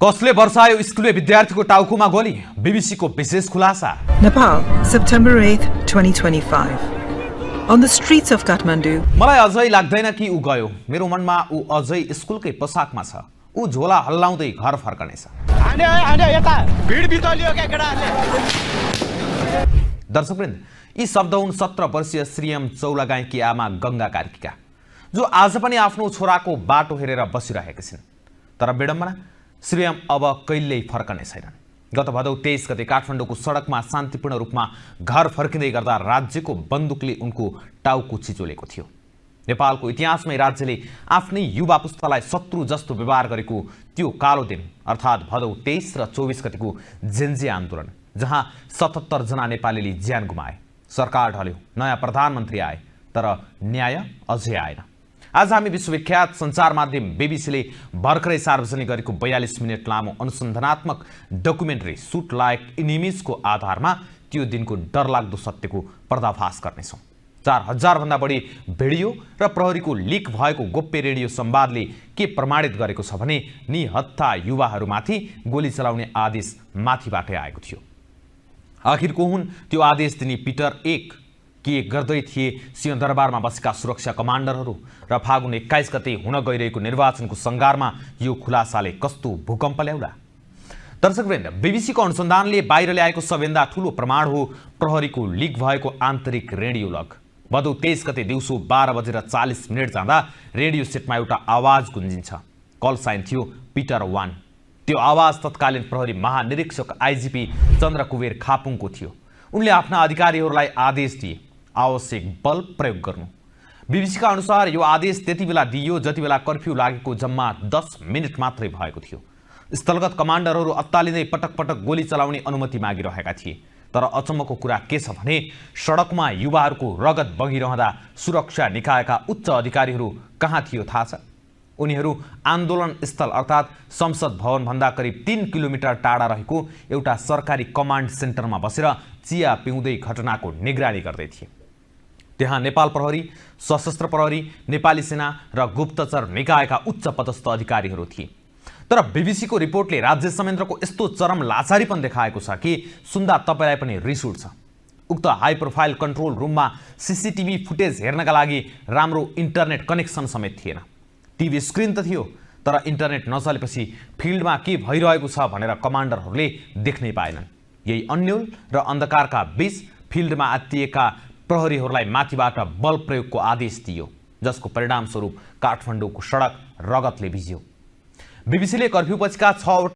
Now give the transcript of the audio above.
कसले वर्षायो स्कुले विद्यार्थीको टाउकोमा गोली बीबीसी को विशेष खुलासा Nepal, September 8th, 2025. On the streets of Kathmandu, मलाई अझै लाग्दैन कि ऊ गयो मेरो मनमा ऊ अझै स्कुलकै पोसाकमा छ ऊ झोला हल्लाउँदै घर फर्कनेछ दर्शकवृन्द यी शब्द हुन् 17 वर्षीय श्रीएम चौलागाईकी आमा गंगा कार्कीका जो आज पनि आफ्नो छोराको बाटो हेरेर बसिरहेका छिन् तर विडम्बना श्रीएम अब कहिल्यै फर्कने छैनन् गत भदौ 23 गते काठमाडौँको सडकमा शान्तिपूर्ण रूपमा घर फर्किँदै गर्दा राज्यको बन्दुकले उनको टाउको छिचोलेको थियो नेपालको इतिहासमै राज्यले आफ्नै युवा पुस्तालाई शत्रु जस्तो व्यवहार गरेको त्यो कालो दिन अर्थात् भदौ 23 र 24 गतेको जेन्जी आन्दोलन जहाँ 77 जना नेपालीले ज्यान गुमाए सरकार ढल्यो नयाँ प्रधानमन्त्री आए तर न्याय अझै आएन आज हामी विश्वविख्यात सञ्चार माध्यम बीबीसीले भर्खरै सार्वजनिक गरेको 42 मिनट लामो अनुसन्धानात्मक डकुमेन्ट्री सुट लाइक इनिमिजको आधारमा त्यो दिनको डरलाग्दो सत्यको पर्दाफास गर्नेछौँ 4000 भन्दा बढी भिडियो र प्रहरीको लिक भएको गोप्य रेडियो संवादले के प्रमाणित गरेको छ भने निहत्था युवाहरूमाथि गोली चलाउने आदेश माथिबाटै आएको थियो आखिर को हुन् त्यो आदेश दिने पिटर 1 के गर्दै थिए सिंहदरबारमा बसेका सुरक्षा कमान्डरहरू र फागुन 21 गते हुन गइरहेको निर्वाचनको संगारमा यो खुलासाले कस्तो भूकम्प ल्याउला दर्शकवृन्द बीबीसीको अनुसन्धानले बाहिर ल्याएको सबैभन्दा ठूलो प्रमाण हो प्रहरीको लिक भएको आन्तरिक रेडियो लग भदौ 23 गते दिउँसो 12:40 जाँदा रेडियो सेटमा एउटा आवाज गुन्जिन्छ कल साइन थियो पिटर 1 त्यो आवाज तत्कालीन प्रहरी महानिरीक्षक आईजीपी चन्द्रकुबेर खापुङको थियो उनले आफ्ना अधिकारीहरूलाई आदेश दिए आवश्यक बल प्रयोग गर्नु बीबीसीका अनुसार यो आदेश त्यति बेला दिइयो जति बेला कर्फ्यू लागेको जम्मा 10 मिनेट मात्रै भएको थियो स्थलगत कमान्डरहरू अत्तालिँदै पटक पटक गोली चलाउने अनुमति मागिरहेका थिए तर अचम्मको कुरा के छ भने सडकमा युवाहरूको रगत बगिरहँदा सुरक्षा निकायका उच्च अधिकारीहरू कहाँ थियो थाहा छ उनीहरू आन्दोलन स्थल अर्थात् संसद भवन भन्दा करिब 3 किलोमिटर टाढा रहेको एउटा सरकारी कमान्ड सेन्टरमा बसेर चिया पिउँदै घटनाको निगरानी गर्दै थिए त्यहाँ नेपाल प्रहरी सशस्त्र प्रहरी नेपाली सेना र गुप्तचर निकायका उच्च पदस्थ अधिकारीहरू थिए तर बीबीसीको रिपोर्टले राज्य संयन्त्रको यस्तो चरम लाचारीपन देखाएको छ कि सुन्दा तपाईलाई पनि रिस उठ्छ उक्त हाई प्रोफाइल कन्ट्रोल रुममा सीसीटीभी फुटेज हेर्नका लागि राम्रो इन्टरनेट कनेक्सन समेत थिएन टिभी स्क्रिन त थियो तर इन्टरनेट नचलेपछि फिल्डमा के भइरहेको छ भनेर कमान्डरहरूले देख्नै पाएनन् यही अन्यल र अन्धकारका बीच फिल्डमा आत्तिएका प्रहरीहरूलाई माथिबाट बल प्रयोगको आदेश दियो जसको परिणामस्वरूप काठमाडौँको सडक रगतले भिज्यो बीबीसीले कर्फ्यू पछिका 6